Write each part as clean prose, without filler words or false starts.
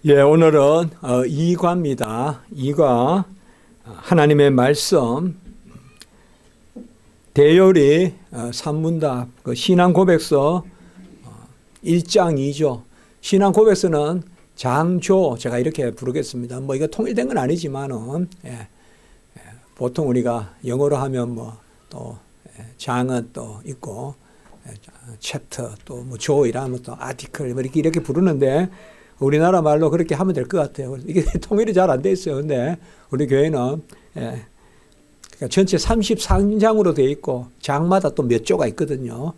예, 오늘은 2과입니다. 2과 하나님의 말씀 대요리 산문답 신앙 고백서 1장 2조 신앙 고백서는 장조 제가 이렇게 부르겠습니다. 뭐 이거 통일된 건 아니지만은 보통 우리가 영어로 하면 뭐 또 장은 또 있고 챕터 또 뭐 조 이라면 또 아티클 뭐 이렇게 부르는데 우리나라 말로 그렇게 하면 될 것 같아요. 이게 통일이 잘 안 돼 있어요. 근데 우리 교회는 그러니까 전체 33장으로 되어 있고 장마다 또 몇 조가 있거든요.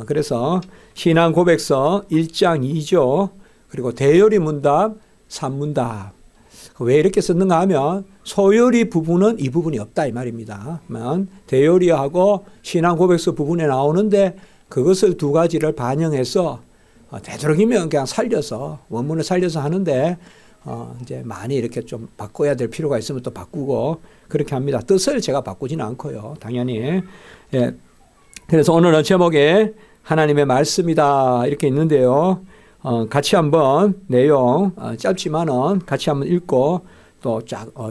그래서 신앙 고백서 1장 2조 그리고 대요리 문답 3문답 왜 이렇게 썼는가 하면 소요리 부분은 이 부분이 없다 이 말입니다. 대요리하고 신앙 고백서 부분에 나오는데 그것을 두 가지를 반영해서 되도록이면 그냥 살려서 원문을 살려서 하는데 이제 많이 이렇게 좀 바꿔야 될 필요가 있으면 또 바꾸고 그렇게 합니다. 뜻을 제가 바꾸지는 않고요. 당연히. 예. 그래서 오늘은 제목에 하나님의 말씀이다 이렇게 있는데요. 같이 한번 내용 짧지만은 같이 한번 읽고 또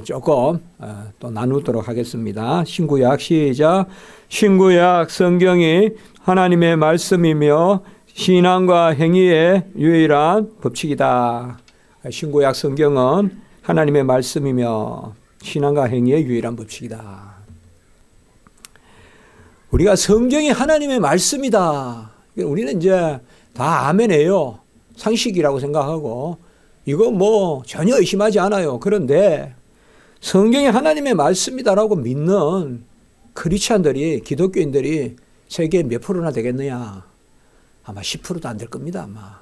조금 또 나누도록 하겠습니다. 신구약 시작. 신구약 성경이 하나님의 말씀이며 신앙과 행위의 유일한 법칙이다. 신구약 성경은 하나님의 말씀이며 신앙과 행위의 유일한 법칙이다. 우리가 성경이 하나님의 말씀이다. 우리는 이제 다 아멘해요. 상식이라고 생각하고 이거 뭐 전혀 의심하지 않아요. 그런데 성경이 하나님의 말씀이다라고 믿는 크리스찬들이 기독교인들이 세계에 몇 프로나 되겠느냐? 아마 10%도 안 될 겁니다. 아마.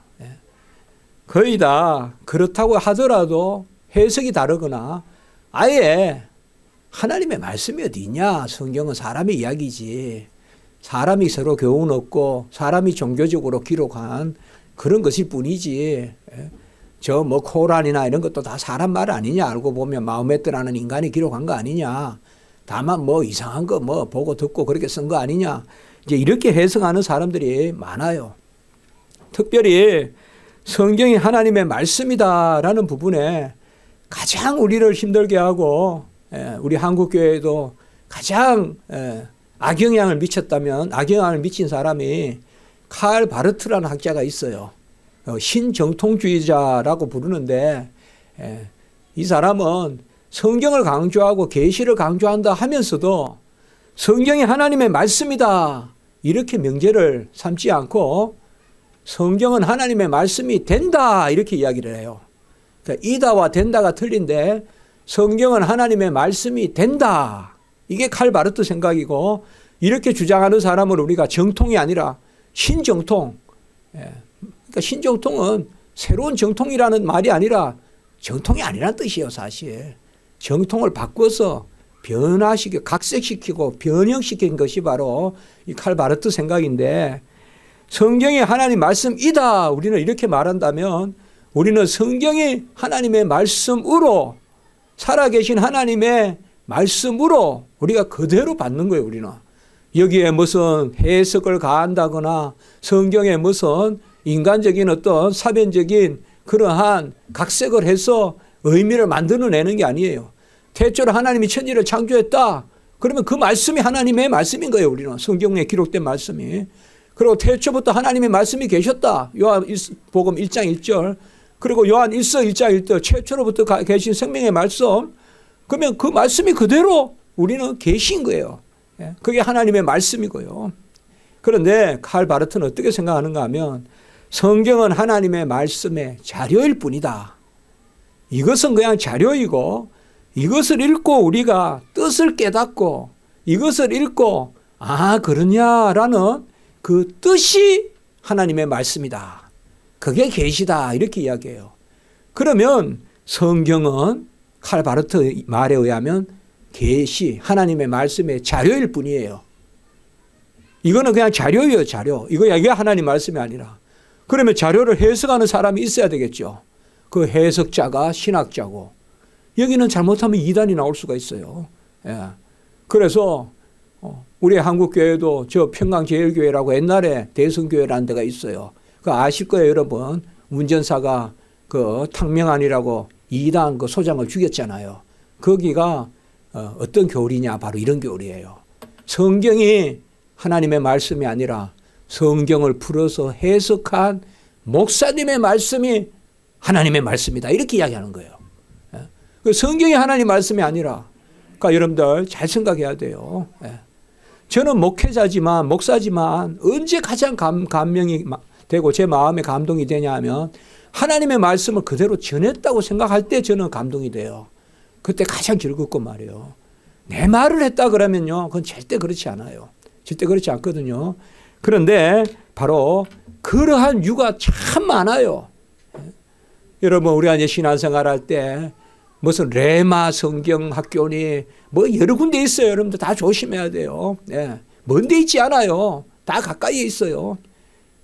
거의 다 그렇다고 하더라도 해석이 다르거나 아예 하나님의 말씀이 어디 있냐? 성경은 사람의 이야기지. 사람이 서로 교훈 얻고 사람이 종교적으로 기록한 그런 것일 뿐이지. 저 뭐 코란이나 이런 것도 다 사람 말 아니냐? 알고 보면 마호메트라는 인간이 기록한 거 아니냐? 다만 뭐 이상한 거 뭐 보고 듣고 그렇게 쓴 거 아니냐? 이제 이렇게 해석하는 사람들이 많아요. 특별히 성경이 하나님의 말씀이다라는 부분에 가장 우리를 힘들게 하고 우리 한국교회에도 가장 악영향을 미쳤다면 악영향을 미친 사람이 칼 바르트라는 학자가 있어요. 신정통주의자라고 부르는데 이 사람은 성경을 강조하고 계시를 강조한다 하면서도 성경이 하나님의 말씀이다 이렇게 명제를 삼지 않고 성경은 하나님의 말씀이 된다 이렇게 이야기를 해요. 그러니까 이다와 된다가 틀린데 성경은 하나님의 말씀이 된다. 이게 칼 바르트 생각이고 이렇게 주장하는 사람을 우리가 정통이 아니라 신정통. 그러니까 신정통은 새로운 정통이라는 말이 아니라 정통이 아니라는 뜻이에요. 사실. 정통을 바꿔서 변화시키고 각색시키고 변형시킨 것이 바로 이 칼 바르트 생각인데 성경이 하나님 말씀이다 우리는 이렇게 말한다면 우리는 성경이 하나님의 말씀으로 살아계신 하나님의 말씀으로 우리가 그대로 받는 거예요. 우리는 여기에 무슨 해석을 가한다거나 성경에 무슨 인간적인 어떤 사변적인 그러한 각색을 해서 의미를 만들어내는 게 아니에요. 태초로 하나님이 천지를 창조했다. 그러면 그 말씀이 하나님의 말씀인 거예요. 우리는 성경에 기록된 말씀이. 그리고 태초부터 하나님의 말씀이 계셨다. 요한복음 1장 1절 그리고 요한 1서 1장 1절 최초로부터 계신 생명의 말씀. 그러면 그 말씀이 그대로 우리는 계신 거예요. 그게 하나님의 말씀이고요. 그런데 칼 바르트는 어떻게 생각하는가 하면 성경은 하나님의 말씀의 자료일 뿐이다. 이것은 그냥 자료이고 이것을 읽고 우리가 뜻을 깨닫고 이것을 읽고 아 그러냐라는 그 뜻이 하나님의 말씀이다. 그게 계시다 이렇게 이야기해요. 그러면 성경은 칼 바르트 말에 의하면 계시 하나님의 말씀의 자료일 뿐이에요. 이거는 그냥 자료예요. 자료. 이게 하나님 말씀이 아니라. 그러면 자료를 해석하는 사람이 있어야 되겠죠. 그 해석자가 신학자고 여기는 잘못하면 이단이 나올 수가 있어요. 그래서 우리 한국교회도 저 평강제일교회라고 옛날에 대성교회라는 데가 있어요. 그 아실 거예요, 여러분. 운전사가 그 탕명한이라고 이단 그 소장을 죽였잖아요. 거기가 어떤 교리냐, 바로 이런 교리예요. 성경이 하나님의 말씀이 아니라 성경을 풀어서 해석한 목사님의 말씀이 하나님의 말씀이다, 이렇게 이야기하는 거예요. 그 성경이 하나님 말씀이 아니라, 그러니까 여러분들 잘 생각해야 돼요. 저는 목회자지만, 목사지만 언제 가장 감명이 되고 제 마음에 감동이 되냐 하면 하나님의 말씀을 그대로 전했다고 생각할 때 저는 감동이 돼요. 그때 가장 즐겁고 말이에요. 내 말을 했다 그러면요, 그건 절대 그렇지 않아요. 절대 그렇지 않거든요. 그런데 바로 그러한 이유가 참 많아요. 여러분, 우리가 이제 신앙생활 할 때 무슨 레마 성경 학교니 뭐 여러 군데 있어요. 여러분들 다 조심해야 돼요. 먼데 있지 않아요. 다 가까이에 있어요.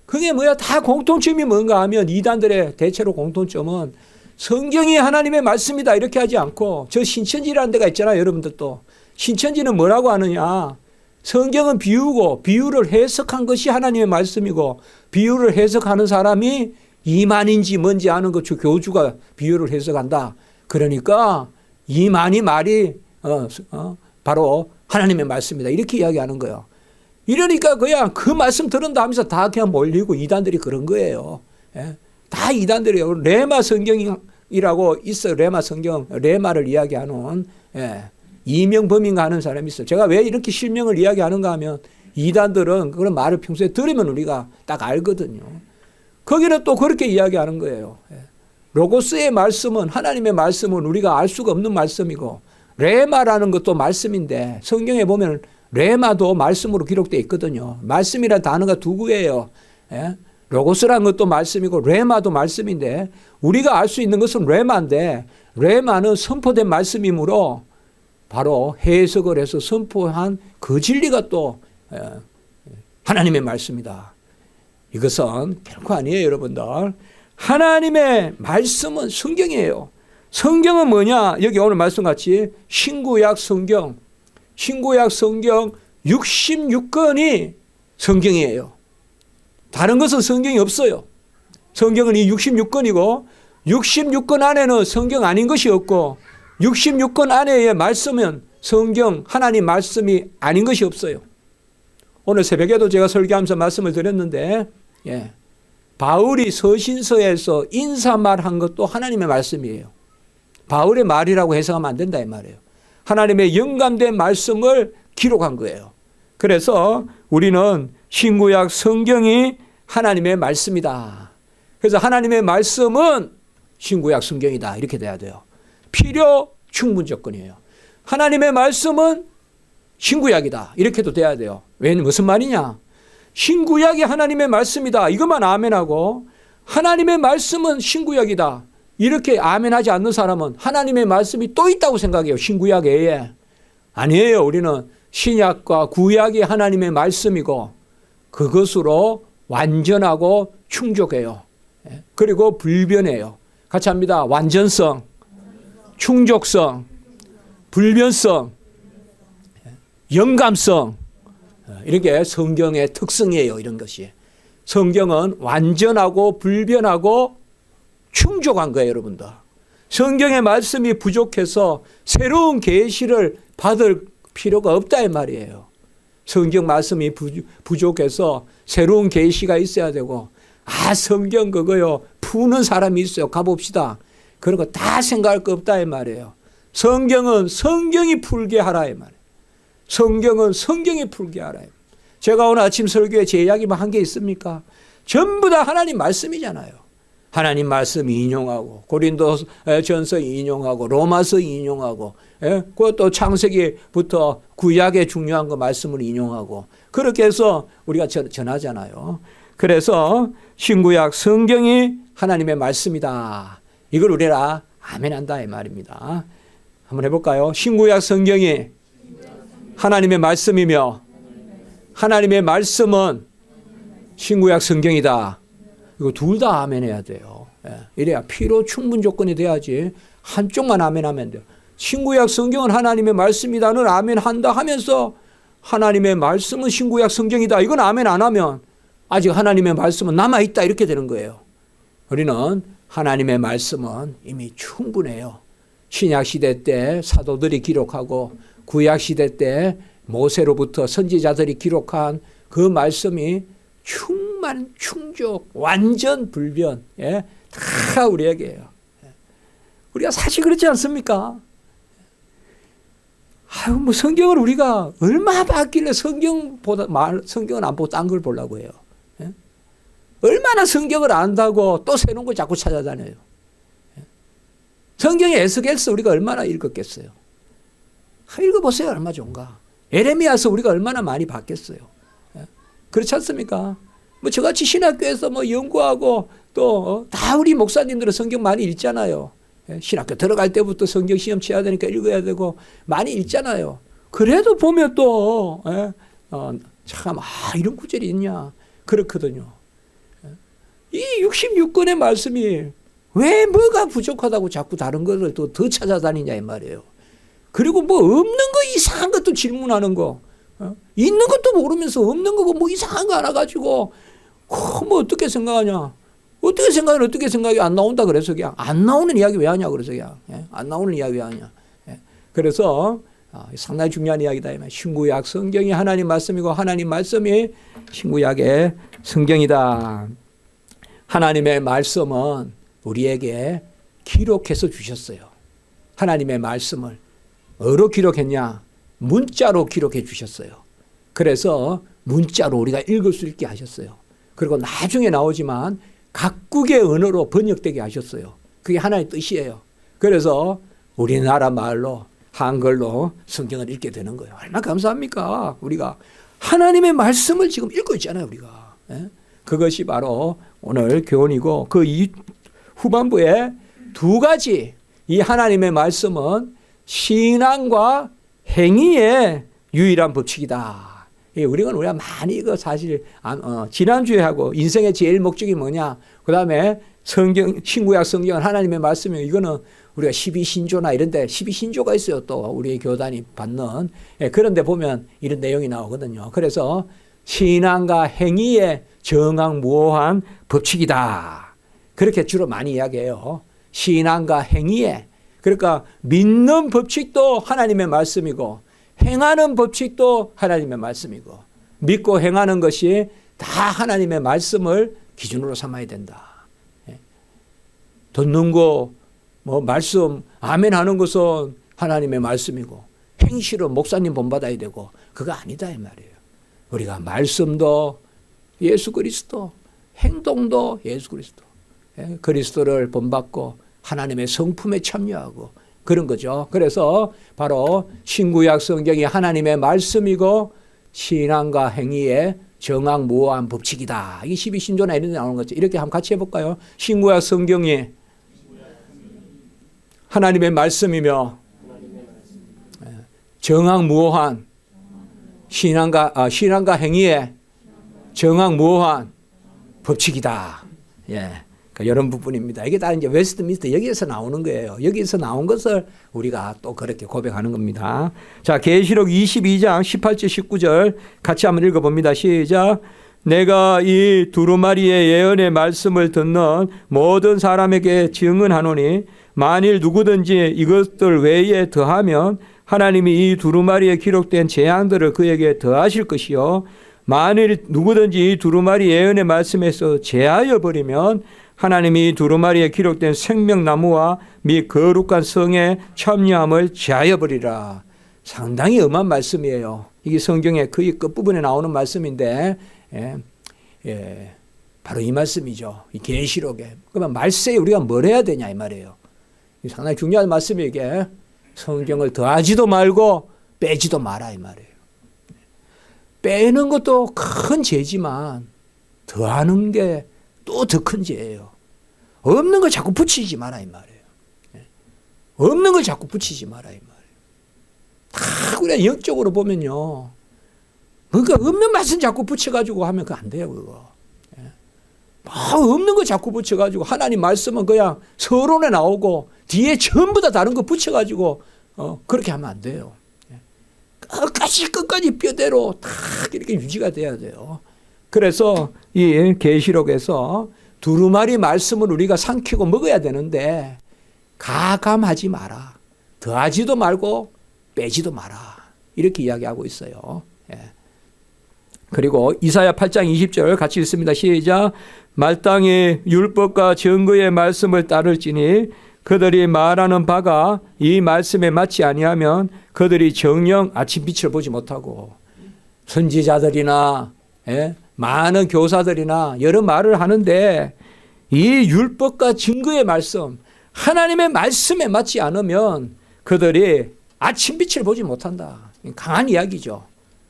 그게 뭐야? 다 공통점이 뭔가 하면 이단들의 대체로 공통점은 성경이 하나님의 말씀이다 이렇게 하지 않고, 저 신천지라는 데가 있잖아요. 여러분들도 신천지는 뭐라고 하느냐? 성경은 비유고 비유를 해석한 것이 하나님의 말씀이고, 비유를 해석하는 사람이 이만인지 뭔지 아는 그 교주가 비유를 해석한다. 그러니까 이만희 말이 바로 하나님의 말씀이다 이렇게 이야기하는 거예요. 이러니까 그냥 그 말씀 들은다 하면서 다 그냥 몰리고, 이단들이 그런 거예요. 다 이단들이에요. 레마 성경이라고 있어요. 레마 성경, 레마를 이야기하는 이명범인가 하는 사람이 있어요. 제가 왜 이렇게 실명을 이야기하는가 하면 이단들은 그런 말을 평소에 들으면 우리가 딱 알거든요. 거기는 또 그렇게 이야기하는 거예요. 로고스의 말씀은, 하나님의 말씀은 우리가 알 수가 없는 말씀이고, 레마라는 것도 말씀인데 성경에 보면 레마도 말씀으로 기록되어 있거든요. 말씀이라는 단어가 두 구예요. 로고스라는 것도 말씀이고 레마도 말씀인데, 우리가 알 수 있는 것은 레마인데, 레마는 선포된 말씀이므로 바로 해석을 해서 선포한 그 진리가 또 하나님의 말씀이다. 이것은 결코 아니에요, 여러분들. 하나님의 말씀은 성경이에요. 성경은 뭐냐? 여기 오늘 말씀같이 신구약 성경, 신구약 성경 66권이 성경이에요. 다른 것은 성경이 없어요. 성경은 이 66권이고 66권 안에는 성경 아닌 것이 없고, 66권 안에의 말씀은 성경 하나님 말씀이 아닌 것이 없어요. 오늘 새벽에도 제가 설교하면서 말씀을 드렸는데, 바울이 서신서에서 인사말한 것도 하나님의 말씀이에요. 바울의 말이라고 해석하면 안 된다 이 말이에요. 하나님의 영감된 말씀을 기록한 거예요. 그래서 우리는 신구약 성경이 하나님의 말씀이다. 그래서 하나님의 말씀은 신구약 성경이다 이렇게 돼야 돼요. 필요 충분 조건이에요. 하나님의 말씀은 신구약이다 이렇게도 돼야 돼요. 왜, 무슨 말이냐? 신구약이 하나님의 말씀이다 이것만 아멘하고, 하나님의 말씀은 신구약이다 이렇게 아멘하지 않는 사람은 하나님의 말씀이 또 있다고 생각해요. 신구약 외에. 아니에요. 우리는 신약과 구약이 하나님의 말씀이고 그것으로 완전하고 충족해요. 그리고 불변해요. 같이 합니다. 완전성, 충족성, 불변성, 영감성, 이렇게 성경의 특성이에요. 이런 것이. 성경은 완전하고 불변하고 충족한 거예요, 여러분들. 성경의 말씀이 부족해서 새로운 계시를 받을 필요가 없다 이 말이에요. 성경 말씀이 부족해서 새로운 계시가 있어야 되고, 성경 그거요 푸는 사람이 있어요, 가봅시다, 그런 거 다 생각할 거 없다 이 말이에요. 성경은 성경이 풀게 하라 이 말이에요. 성경은 성경이 풀게 하라. 제가 오늘 아침 설교에 제 이야기만 한 게 있습니까? 전부 다 하나님 말씀이잖아요. 하나님 말씀 인용하고, 고린도전서 인용하고, 로마서 인용하고, 그것도 창세기부터 구약의 중요한 거 말씀을 인용하고, 그렇게 해서 우리가 전하잖아요. 그래서 신구약 성경이 하나님의 말씀이다. 이걸 우리가 아멘한다 이 말입니다. 한번 해볼까요? 신구약 성경이 하나님의 말씀이며 하나님의 말씀은 신구약 성경이다. 이거 둘 다 아멘해야 돼요. 이래야 필요 충분 조건이 돼야지 한쪽만 아멘하면 안 돼요. 신구약 성경은 하나님의 말씀이다는 아멘한다 하면서 하나님의 말씀은 신구약 성경이다 이건 아멘 안 하면 아직 하나님의 말씀은 남아있다 이렇게 되는 거예요. 우리는 하나님의 말씀은 이미 충분해요. 신약시대 때 사도들이 기록하고 구약시대 때 모세로부터 선지자들이 기록한 그 말씀이 충만, 충족, 완전 불변, 예? 다 우리에게요. 우리가 사실 그렇지 않습니까? 아유, 뭐 성경을 우리가 얼마나 봤길래 성경을 안 보고 딴 걸 보려고 해요. 예? 얼마나 성경을 안다고 또 새로운 걸 자꾸 찾아다녀요. 예? 성경의 에스겔서 우리가 얼마나 읽었겠어요. 읽어보세요. 얼마나 좋은가. 에레미야서 우리가 얼마나 많이 봤겠어요. 예? 그렇지 않습니까? 뭐 저같이 신학교에서 뭐 연구하고 또 다 우리 목사님들은 성경 많이 읽잖아요. 예? 신학교 들어갈 때부터 성경 시험 치어야 되니까 읽어야 되고 많이 읽잖아요. 그래도 보면 또 참 이런 구절이 있냐 그렇거든요. 이 66권의 말씀이 왜 뭐가 부족하다고 자꾸 다른 것을 더 찾아다니냐 이 말이에요. 그리고 뭐 없는 거 이상한 것도 질문하는 거, 있는 것도 모르면서 없는 거고 뭐 이상한 거 알아가지고 뭐 어떻게 생각하냐, 어떻게 생각이 안 나온다 그래서 그냥 안 나오는 이야기 왜 하냐 그래서 그냥 안 나오는 이야기 왜 하냐. 그래서 상당히 중요한 이야기다. 신구약 성경이 하나님 말씀이고 하나님 말씀이 신구약의 성경이다. 하나님의 말씀은 우리에게 기록해서 주셨어요. 하나님의 말씀을 어로 기록했냐? 문자로 기록해 주셨어요. 그래서 문자로 우리가 읽을 수 있게 하셨어요. 그리고 나중에 나오지만 각국의 언어로 번역되게 하셨어요. 그게 하나의 뜻이에요. 그래서 우리나라 말로 한글로 성경을 읽게 되는 거예요. 얼마나 감사합니까? 우리가 하나님의 말씀을 지금 읽고 있잖아요. 우리가. 그것이 바로 오늘 교훈이고 그 후반부에 두 가지 이 하나님의 말씀은 신앙과 행위의 유일한 법칙이다. 우리가 많이 이거 사실 지난주에 하고 인생의 제일 목적이 뭐냐. 그 다음에 신구약 성경은 하나님의 말씀이고 이거는 우리가 12신조나 이런 데 12신조가 있어요. 또 우리 교단이 받는. 그런 데 보면 이런 내용이 나오거든요. 그래서 신앙과 행위의 정확무오한 법칙이다. 그렇게 주로 많이 이야기해요. 신앙과 행위의. 그러니까 믿는 법칙도 하나님의 말씀이고 행하는 법칙도 하나님의 말씀이고 믿고 행하는 것이 다 하나님의 말씀을 기준으로 삼아야 된다. 듣는 거, 뭐 말씀 아멘 하는 것은 하나님의 말씀이고 행실은 목사님 본받아야 되고 그거 아니다 이 말이에요. 우리가 말씀도 예수 그리스도, 행동도 예수 그리스도, 그리스도를 본받고 하나님의 성품에 참여하고 그런 거죠. 그래서 바로 신구약 성경이 하나님의 말씀이고 신앙과 행위의 정확무오한 법칙이다. 이게 12신조나 이런 데 나오는 거죠. 이렇게 한번 같이 해볼까요? 신구약 성경이 하나님의 말씀이며 정확무오한 신앙과 행위의 정확무오한 법칙이다. 예. 이런 부분입니다. 이게 다 이제 웨스트민스터 여기에서 나오는 거예요. 여기서 나온 것을 우리가 또 그렇게 고백하는 겁니다. 자, 계시록 22장 18절 19절 같이 한번 읽어봅니다. 시작. 내가 이 두루마리의 예언의 말씀을 듣는 모든 사람에게 증언하노니 만일 누구든지 이것들 외에 더하면 하나님이 이 두루마리에 기록된 재앙들을 그에게 더하실 것이요 만일 누구든지 이 두루마리 예언의 말씀에서 제하여 버리면 하나님이 두루마리에 기록된 생명나무와 및 거룩한 성의 참여함을 제하여 버리라. 상당히 엄한 말씀이에요. 이게 성경의 거의 끝부분에 나오는 말씀인데 바로 이 말씀이죠. 이 계시록에. 그러면 말세에 우리가 뭘 해야 되냐 이 말이에요. 상당히 중요한 말씀이 이게 성경을 더하지도 말고 빼지도 마라 이 말이에요. 빼는 것도 큰 죄지만 더하는 게 또 더 큰 죄예요. 없는 걸 자꾸 붙이지 마라 이 말이에요. 없는 걸 자꾸 붙이지 마라 이 말이에요. 다 우리가 영적으로 보면요. 그러니까 없는 말씀 자꾸 붙여가지고 하면 그거 안 돼요 그거. 없는 거 자꾸 붙여가지고 하나님 말씀은 그냥 서론에 나오고 뒤에 전부 다 다른 거 붙여가지고 그렇게 하면 안 돼요. 끝까지 뼈대로 다 이렇게 유지가 돼야 돼요. 그래서 이 계시록에서 두루마리 말씀을 우리가 삼키고 먹어야 되는데 가감하지 마라. 더하지도 말고 빼지도 마라. 이렇게 이야기하고 있어요. 예. 그리고 이사야 8장 20절 같이 읽습니다. 시작. 말당이 율법과 증거의 말씀을 따를지니 그들이 말하는 바가 이 말씀에 맞지 아니하면 그들이 정녕 아침빛을 보지 못하고 선지자들이나 많은 교사들이나 여러 말을 하는데 이 율법과 증거의 말씀, 하나님의 말씀에 맞지 않으면 그들이 아침빛을 보지 못한다. 강한 이야기죠.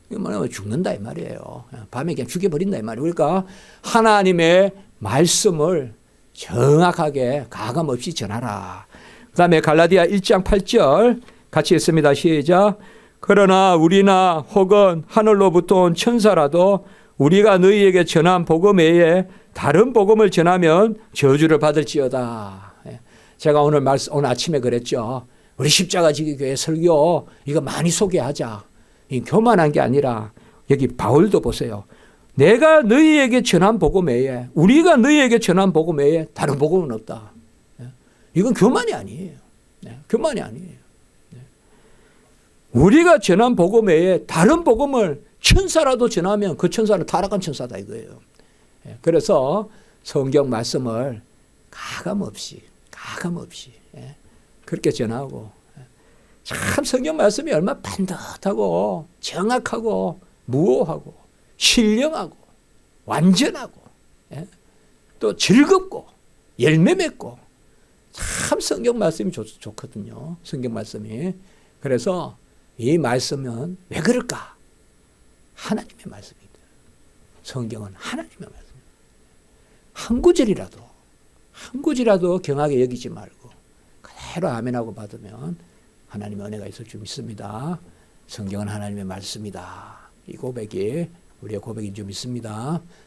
이거 뭐냐면 죽는다 이 말이에요. 밤에 그냥 죽여버린다 이 말이에요. 그러니까 하나님의 말씀을 정확하게 가감없이 전하라. 그 다음에 갈라디아 1장 8절 같이 읽습니다. 시작. 그러나 우리나 혹은 하늘로부터 온 천사라도 우리가 너희에게 전한 복음 외에 다른 복음을 전하면 저주를 받을지어다. 제가 오늘 아침에 그랬죠. 우리 십자가 지기 교회 설교 이거 많이 소개하자. 이 교만한 게 아니라 여기 바울도 보세요. 내가 너희에게 전한 복음 외에 우리가 너희에게 전한 복음 외에 다른 복음은 없다. 이건 교만이 아니에요. 교만이 아니에요. 우리가 전한 복음 외에 다른 복음을 천사라도 전하면 그 천사는 타락한 천사다 이거예요. 그래서 성경 말씀을 가감없이 그렇게 전하고 참 성경 말씀이 얼마나 반듯하고 정확하고 무오하고 신령하고 완전하고 또 즐겁고 열매 맺고 참 성경 말씀이 좋거든요. 성경 말씀이. 그래서 이 말씀은 왜 그럴까? 하나님의 말씀입니다. 성경은 하나님의 말씀입니다. 한 구절이라도 경하게 여기지 말고 그대로 아멘하고 받으면 하나님의 은혜가 있을 줄 믿습니다. 성경은 하나님의 말씀이다. 이 고백이 우리의 고백인 줄 믿습니다.